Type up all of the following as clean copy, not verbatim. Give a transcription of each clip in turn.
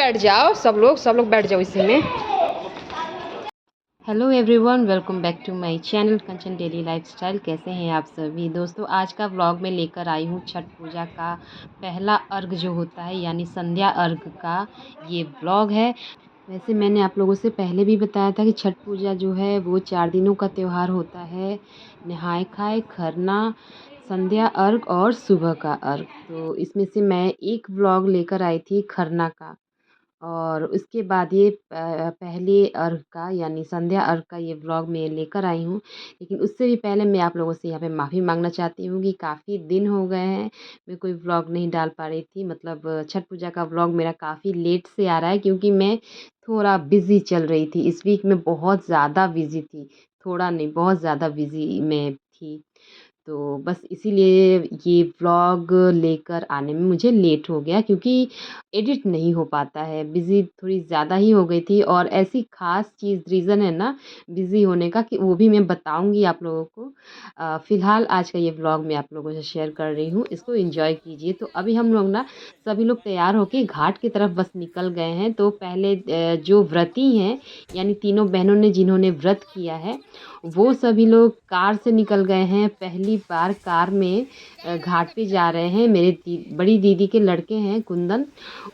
बैठ जाओ, सब लोग बैठ जाओ इसी में। Hello everyone, welcome back to my channel Kanchan daily lifestyle. कैसे हैं आप सभी दोस्तों। आज का व्लॉग में लेकर आई हूँ छठ पूजा का पहला अर्घ जो होता है यानी संध्या अर्घ का ये व्लॉग है। वैसे मैंने आप लोगों से पहले भी बताया था कि छठ पूजा जो है वो 4 दिनों का त्यौहार होता है। नहाए खाए, खरना, संध्या अर्घ और सुबह का अर्घ। तो इसमें से मैं एक व्लॉग लेकर आई थी खरना का, और उसके बाद ये पहले अर्घ का यानी संध्या अर्घ का ये व्लॉग मैं लेकर आई हूँ। लेकिन उससे भी पहले मैं आप लोगों से यहाँ पे माफ़ी मांगना चाहती हूँ कि काफ़ी दिन हो गए हैं मैं कोई व्लॉग नहीं डाल पा रही थी। मतलब छठ पूजा का व्लॉग मेरा काफ़ी लेट से आ रहा है क्योंकि मैं थोड़ा बिज़ी चल रही थी। इस वीक में बहुत ज़्यादा बिज़ी थी, थोड़ा नहीं बहुत ज़्यादा बिज़ी मैं थी। तो बस इसीलिए ये व्लॉग लेकर आने में मुझे लेट हो गया क्योंकि एडिट नहीं हो पाता है। बिज़ी थोड़ी ज़्यादा ही हो गई थी, और ऐसी ख़ास चीज़ रीज़न है ना बिज़ी होने का कि वो भी मैं बताऊंगी आप लोगों को। फ़िलहाल आज का ये व्लॉग मैं आप लोगों से शेयर कर रही हूँ, इसको एंजॉय कीजिए। तो अभी हम लोग ना सभी लोग तैयार होके घाट की तरफ बस निकल गए हैं। तो पहले जो व्रती हैं यानी तीनों बहनों ने जिन्होंने व्रत किया है वो सभी लोग कार से निकल गए हैं। पहली बार कार में घाट पे जा रहे हैं। मेरे बड़ी दीदी के लड़के हैं कुंदन,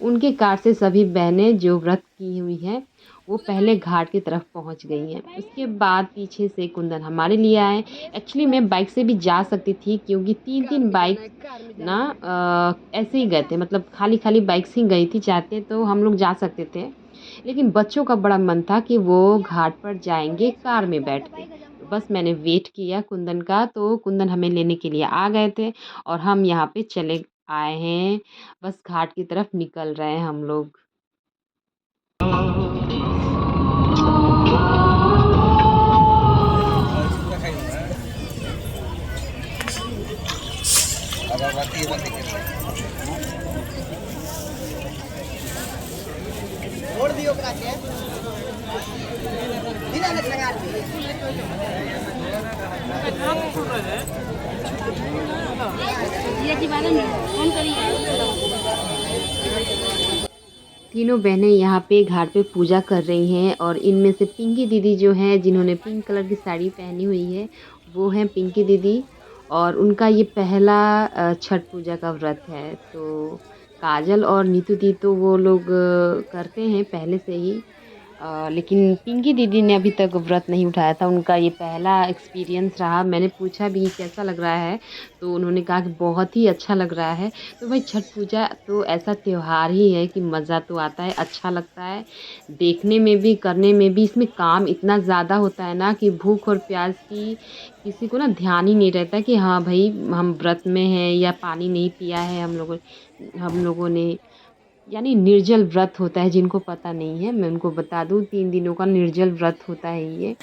उनके कार से सभी बहनें जो व्रत की हुई हैं वो पहले घाट की तरफ पहुंच गई हैं। उसके बाद पीछे से कुंदन हमारे लिए आए। एक्चुअली मैं बाइक से भी जा सकती थी क्योंकि 3 बाइक ना ऐसे ही गए थे, मतलब खाली खाली बाइक्स ही गई थी। चाहते तो हम लोग जा सकते थे, लेकिन बच्चों का बड़ा मन था कि वो घाट पर जाएंगे कार में बैठ के। तो बस मैंने वेट किया कुंदन का, तो कुंदन हमें लेने के लिए आ गए थे और हम यहाँ पे चले आए हैं। बस घाट की तरफ निकल रहे हैं हम लोग। तीनों बहनें यहाँ पे घाट पे पूजा कर रही हैं, और इनमें से पिंकी दीदी जो हैं जिन्होंने पिंक कलर की साड़ी पहनी हुई है वो हैं पिंकी दीदी। और उनका ये पहला छठ पूजा का व्रत है। तो काजल और नीतू दी तो वो लोग करते हैं पहले से ही, लेकिन पिंकी दीदी ने अभी तक व्रत नहीं उठाया था। उनका ये पहला एक्सपीरियंस रहा। मैंने पूछा भी कैसा लग रहा है, तो उन्होंने कहा कि बहुत ही अच्छा लग रहा है। तो भाई छठ पूजा तो ऐसा त्यौहार ही है कि मज़ा तो आता है, अच्छा लगता है देखने में भी, करने में भी। इसमें काम इतना ज़्यादा होता है ना कि भूख और प्यास की किसी को ना ध्यान ही नहीं रहता कि हाँ भाई हम व्रत में हैं या पानी नहीं पिया है हम लोगों ने। यानी निर्जल व्रत होता है, जिनको पता नहीं है मैं उनको बता दूँ, 3 दिनों का निर्जल व्रत होता है ये।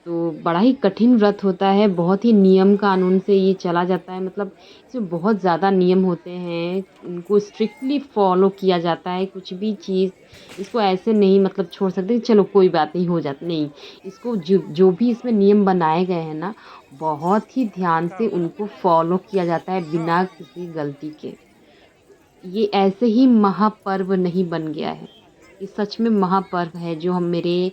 तो बड़ा ही कठिन व्रत होता है, बहुत ही नियम कानून से ये चला जाता है। मतलब इसमें बहुत ज़्यादा नियम होते हैं, उनको स्ट्रिक्टली फॉलो किया जाता है। कुछ भी चीज़ इसको ऐसे नहीं मतलब छोड़ सकते कि चलो कोई बात नहीं हो जाती, नहीं। इसको जो जो भी इसमें नियम बनाए गए हैं ना बहुत ही ध्यान से उनको फॉलो किया जाता है बिना किसी गलती के। ये ऐसे ही महापर्व नहीं बन गया है, ये सच में महापर्व है। जो हम मेरे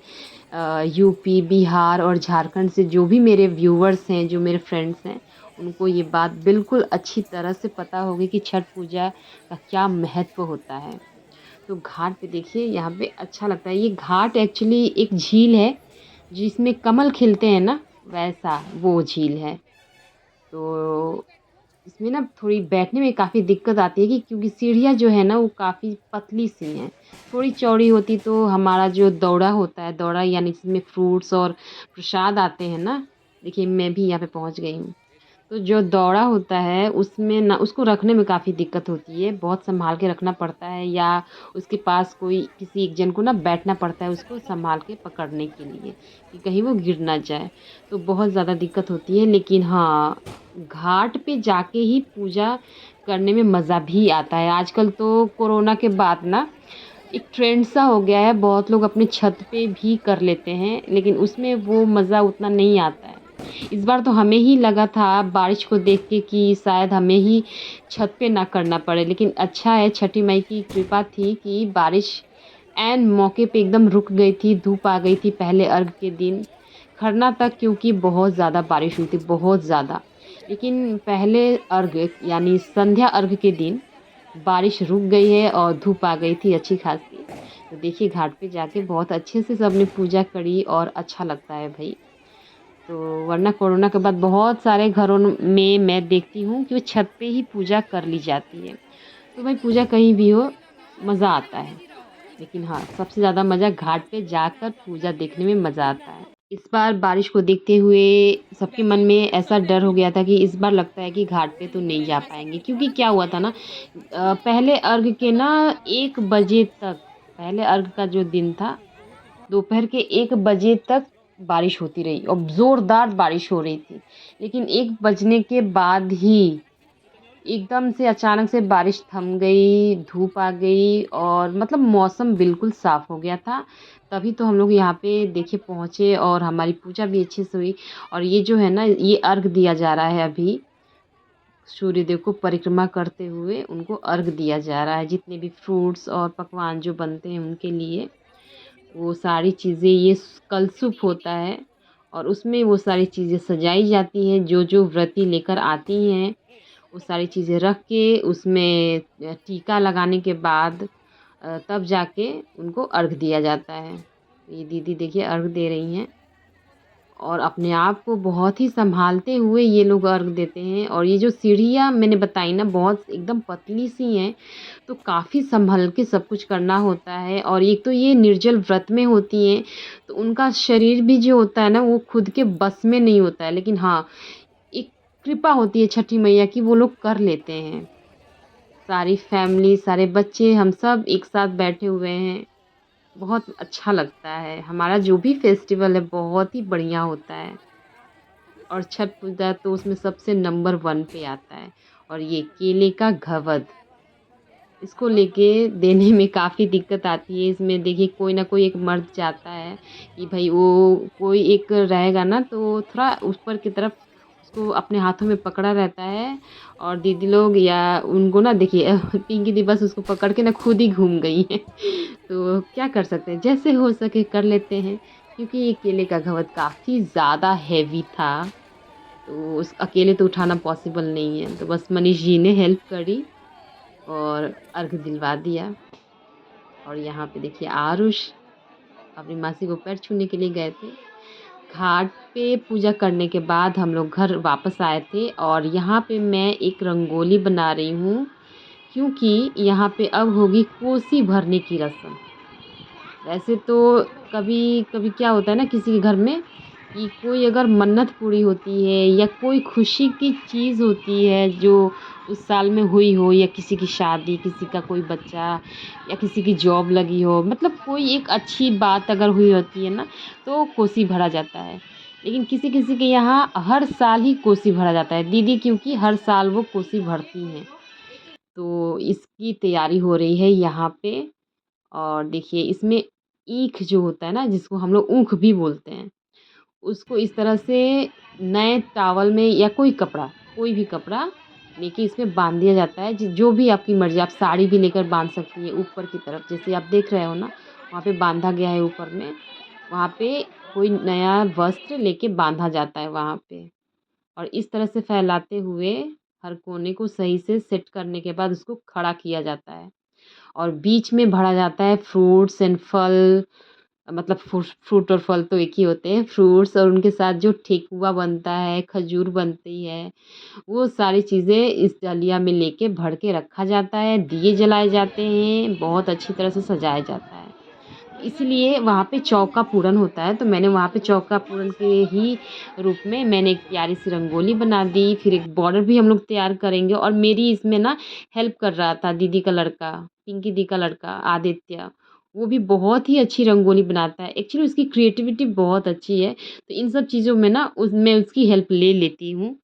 यूपी, बिहार और झारखंड से जो भी मेरे व्यूवर्स हैं, जो मेरे फ्रेंड्स हैं, उनको ये बात बिल्कुल अच्छी तरह से पता होगी कि छठ पूजा का क्या महत्व होता है। तो घाट पे देखिए, यहाँ पे अच्छा लगता है। ये घाट एक्चुअली एक झील है जिसमें कमल खिलते हैं ना, वैसा वो झील है। तो इसमें ना थोड़ी बैठने में काफ़ी दिक्कत आती है कि क्योंकि सीढ़ियाँ जो है ना वो काफ़ी पतली सी हैं। थोड़ी चौड़ी होती तो हमारा जो दौड़ा होता है, दौड़ा यानी जिसमें फ्रूट्स और प्रसाद आते हैं ना, देखिए मैं भी यहाँ पे पहुँच गई हूँ। तो जो दौड़ा होता है उसमें ना उसको रखने में काफ़ी दिक्कत होती है, बहुत संभाल के रखना पड़ता है, या उसके पास कोई किसी एक जन को ना बैठना पड़ता है उसको संभाल के पकड़ने के लिए कि कहीं वो गिर ना जाए। तो बहुत ज़्यादा दिक्कत होती है। लेकिन हाँ, घाट पे जाके ही पूजा करने में मज़ा भी आता है। आजकल तो कोरोना के बाद ना एक ट्रेंड सा हो गया है, बहुत लोग अपने छत पे भी कर लेते हैं, लेकिन उसमें वो मज़ा उतना नहीं आता है। इस बार तो हमें ही लगा था बारिश को देख के कि शायद हमें ही छत पे ना करना पड़े, लेकिन अच्छा है छठी माई की कृपा थी कि बारिश ऐन मौके पे एकदम रुक गई थी, धूप आ गई थी पहले अर्घ के दिन, खरना तक, क्योंकि बहुत ज़्यादा बारिश हुई थी, बहुत ज़्यादा। लेकिन पहले अर्घ यानी संध्या अर्घ के दिन बारिश रुक गई है और धूप आ गई थी अच्छी खासी। तो देखिए घाट पे जाके बहुत अच्छे से सबने पूजा करी और अच्छा लगता है भई। तो वरना कोरोना के बाद बहुत सारे घरों में मैं देखती हूँ कि वो छत पे ही पूजा कर ली जाती है। तो भाई पूजा कहीं भी हो, मज़ा आता है। लेकिन हाँ, सबसे ज़्यादा मज़ा घाट पे जाकर पूजा देखने में मज़ा आता है। इस बार बारिश को देखते हुए सबके मन में ऐसा डर हो गया था कि इस बार लगता है कि घाट पे तो नहीं जा पाएँगे, क्योंकि क्या हुआ था ना, पहले अर्घ के ना 1 बजे तक, पहले अर्घ का जो दिन था, दोपहर के 1 बजे तक बारिश होती रही और ज़ोरदार बारिश हो रही थी। लेकिन 1 बजने के बाद ही एकदम से अचानक से बारिश थम गई, धूप आ गई और मतलब मौसम बिल्कुल साफ़ हो गया था। तभी तो हम लोग यहाँ पे देखिए पहुँचे और हमारी पूजा भी अच्छे से हुई। और ये जो है ना, ये अर्घ दिया जा रहा है अभी, सूर्यदेव को परिक्रमा करते हुए उनको अर्घ दिया जा रहा है। जितने भी फ्रूट्स और पकवान जो बनते हैं उनके लिए, वो सारी चीज़ें, ये कलशुप होता है और उसमें वो सारी चीज़ें सजाई जाती हैं। जो व्रती लेकर आती हैं, वो सारी चीज़ें रख के उसमें टीका लगाने के बाद तब जाके उनको अर्घ दिया जाता है। ये दीदी देखिए अर्घ दे रही हैं और अपने आप को बहुत ही सँभालते हुए ये लोग अर्घ देते हैं। और ये जो सीढ़ियाँ मैंने बताई ना, बहुत एकदम पतली सी हैं, तो काफ़ी सँभल के सब कुछ करना होता है। और एक तो ये निर्जल व्रत में होती हैं, तो उनका शरीर भी जो होता है ना, वो खुद के बस में नहीं होता है। लेकिन हाँ, एक कृपा होती है छठी मैया की, वो लोग कर लेते हैं। सारी फैमिली, सारे बच्चे, हम सब एक साथ बैठे हुए हैं। बहुत अच्छा लगता है। हमारा जो भी फेस्टिवल है बहुत ही बढ़िया होता है। और छठ पूजा तो उसमें सबसे नंबर 1 पे आता है। और ये केले का घवद, इसको लेके देने में काफ़ी दिक्कत आती है। इसमें देखिए कोई ना कोई एक मर्द जाता है कि भाई वो कोई एक रहेगा ना, तो थोड़ा ऊपर की तरफ उसको अपने हाथों में पकड़ा रहता है। और दीदी लोग या उनको ना देखिए पिंकी दी बस उसको पकड़ के ना खुद ही घूम गई हैं। तो क्या कर सकते हैं, जैसे हो सके कर लेते हैं। क्योंकि ये केले का घवद काफ़ी ज़्यादा हेवी था, तो उस अकेले तो उठाना पॉसिबल नहीं है। तो बस मनीष जी ने हेल्प करी और अर्घ दिलवा दिया। और यहाँ पे देखिए आरुष अपनी मासी को पैर छूने के लिए गए थे। घाट पे पूजा करने के बाद हम लोग घर वापस आए थे और यहाँ पे मैं एक रंगोली बना रही हूँ, क्योंकि यहाँ पे अब होगी कोसी भरने की रस्म। वैसे तो कभी कभी क्या होता है ना, किसी के घर में कि कोई अगर मन्नत पूरी होती है या कोई खुशी की चीज़ होती है जो उस साल में हुई हो, या किसी की शादी, किसी का कोई बच्चा, या किसी की जॉब लगी हो, मतलब कोई एक अच्छी बात अगर हुई होती है ना, तो कोसी भरा जाता है। लेकिन किसी किसी के यहाँ हर साल ही कोसी भरा जाता है। दीदी क्योंकि हर साल वो कोसी भरती हैं, तो इसकी तैयारी हो रही है यहाँ पे। और देखिए इसमें ईख जो होता है ना, जिसको हम लोग ऊख भी बोलते हैं, उसको इस तरह से नए टॉवल में या कोई भी कपड़ा लेके इसमें बांध दिया जाता है। जो भी आपकी मर्ज़ी, आप साड़ी भी लेकर बांध सकती हैं ऊपर की तरफ, जैसे आप देख रहे हो ना, वहाँ पे बांधा गया है ऊपर में। वहाँ पे कोई नया वस्त्र लेके बांधा जाता है वहाँ पे। और इस तरह से फैलाते हुए हर कोने को सही से सेट करने के बाद उसको खड़ा किया जाता है। और बीच में भरा जाता है फ्रूट्स एंड फल, मतलब फ्रूट और फल तो एक ही होते हैं। फ्रूट्स और उनके साथ जो ठेकुआ बनता है, खजूर बनती है, वो सारी चीज़ें इस डलिया में लेके भर के रखा जाता है। दिए जलाए जाते हैं, बहुत अच्छी तरह से सजाया जाता है। इसलिए वहाँ पे चौका पूरन होता है, तो मैंने वहाँ पे चौका पूरन के ही रूप में मैंने एक प्यारी सी रंगोली बना दी। फिर एक बॉर्डर भी हम लोग तैयार करेंगे। और मेरी इसमें ना हेल्प कर रहा था दीदी का लड़का, पिंकी दी का लड़का आदित्य। वो भी बहुत ही अच्छी रंगोली बनाता है। एक्चुअली उसकी क्रिएटिविटी बहुत अच्छी है, तो इन सब चीज़ों में ना मैं उसकी हेल्प ले लेती हूँ।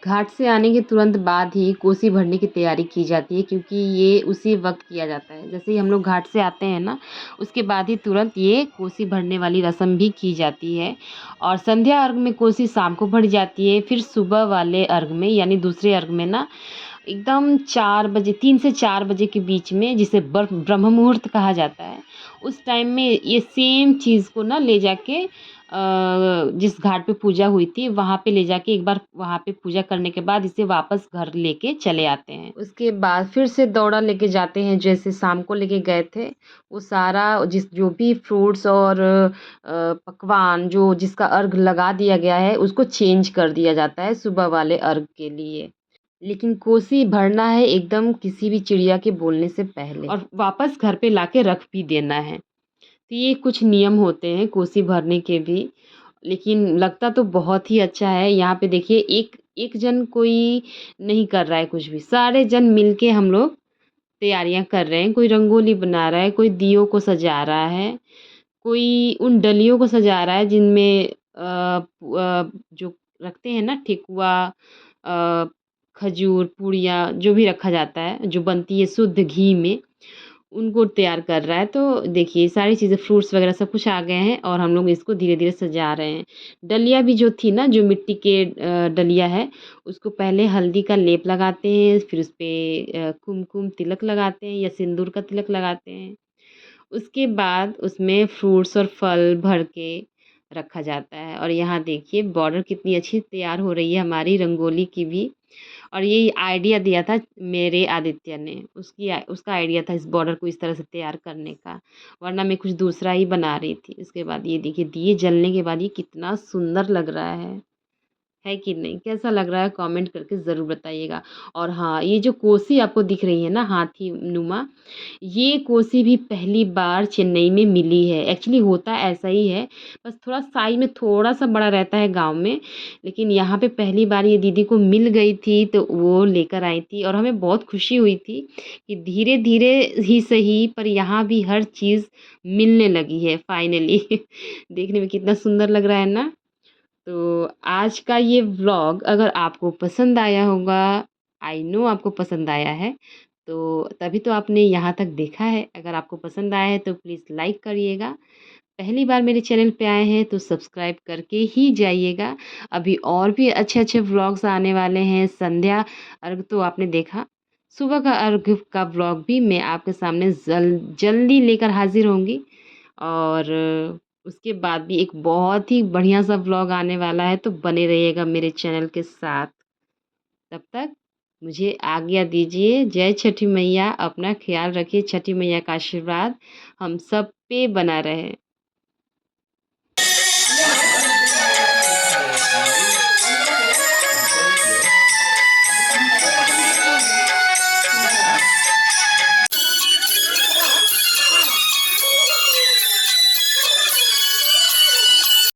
घाट से आने के तुरंत बाद ही कोसी भरने की तैयारी की जाती है, क्योंकि ये उसी वक्त किया जाता है। जैसे ही हम लोग घाट से आते हैं ना, उसके बाद ही तुरंत ये कोसी भरने वाली रस्म भी की जाती है। और संध्या अर्घ में कोसी शाम को भरी जाती है। फिर सुबह वाले अर्घ में यानी दूसरे अर्घ में ना एकदम 4 बजे, 3 से 4 बजे के बीच में, जिसे ब्रह्म मुहूर्त कहा जाता है, उस टाइम में ये सेम चीज़ को ना ले जाके जिस घाट पे पूजा हुई थी वहाँ पे ले जाके एक बार वहाँ पे पूजा करने के बाद इसे वापस घर लेके चले आते हैं। उसके बाद फिर से दौड़ा लेके जाते हैं, जैसे शाम को लेके गए थे। वो सारा जो भी फ्रूट्स और पकवान जो जिसका अर्घ लगा दिया गया है उसको चेंज कर दिया जाता है सुबह वाले अर्घ के लिए। लेकिन कोसी भरना है एकदम किसी भी चिड़िया के बोलने से पहले, और वापस घर पे लाके रख भी देना है। तो ये कुछ नियम होते हैं कोसी भरने के भी। लेकिन लगता तो बहुत ही अच्छा है। यहाँ पे देखिए एक एक जन कोई नहीं कर रहा है कुछ भी, सारे जन मिलके हम लोग तैयारियां कर रहे हैं। कोई रंगोली बना रहा है, कोई दियों को सजा रहा है, कोई उन डलियों को सजा रहा है जिनमें जो रखते हैं ना ठेकुआ, अ, खजूर, पूड़ियाँ जो भी रखा जाता है जो बनती है शुद्ध घी में, उनको तैयार कर रहा है। तो देखिए सारी चीज़ें फ्रूट्स वगैरह सब कुछ आ गए हैं और हम लोग इसको धीरे-धीरे सजा रहे हैं। डलिया भी जो थी ना, जो मिट्टी के डलिया है, उसको पहले हल्दी का लेप लगाते हैं, फिर उसपे कुमकुम तिलक लगाते हैं या सिंदूर का तिलक लगाते हैं। उसके बाद उसमें फ्रूट्स और फल भर के रखा जाता है। और यहाँ देखिए बॉर्डर कितनी अच्छी तैयार हो रही है हमारी रंगोली की भी। और ये आइडिया दिया था मेरे आदित्य ने, उसका आइडिया था इस बॉर्डर को इस तरह से तैयार करने का, वरना मैं कुछ दूसरा ही बना रही थी। उसके बाद ये देखिए दिए जलने के बाद ये कितना सुंदर लग रहा है कि नहीं? कैसा लग रहा है कमेंट करके ज़रूर बताइएगा। और हाँ, ये जो कोसी आपको दिख रही है ना हाथी नुमा, ये कोसी भी पहली बार चेन्नई में मिली है। एक्चुअली होता ऐसा ही है, बस थोड़ा साइज़ में थोड़ा-सा बड़ा रहता है गाँव में, लेकिन यहाँ पे पहली बार ये दीदी को मिल गई थी तो वो लेकर आई थी और हमें बहुत खुशी हुई थी कि धीरे-धीरे ही सही पर यहाँ भी हर चीज़ मिलने लगी है फाइनली। देखने में कितना सुंदर लग रहा है ना? तो आज का ये व्लॉग अगर आपको पसंद आया होगा, आई नो आपको पसंद आया है, तो तभी तो आपने यहाँ तक देखा है। अगर आपको पसंद आया है तो प्लीज़ लाइक करिएगा। पहली बार मेरे चैनल पे आए हैं तो सब्सक्राइब करके ही जाइएगा। अभी और भी अच्छे-अच्छे व्लॉग्स आने वाले हैं। संध्या अर्घ तो आपने देखा, सुबह का अर्घ का व्लॉग भी मैं आपके सामने जल्दी लेकर हाज़िर होंगी। और उसके बाद भी एक बहुत ही बढ़िया सा व्लॉग आने वाला है, तो बने रहिएगा मेरे चैनल के साथ। तब तक मुझे आज्ञा दीजिए। जय छठी मैया। अपना ख़्याल रखिए। छठी मैया का आशीर्वाद हम सब पे बना रहे।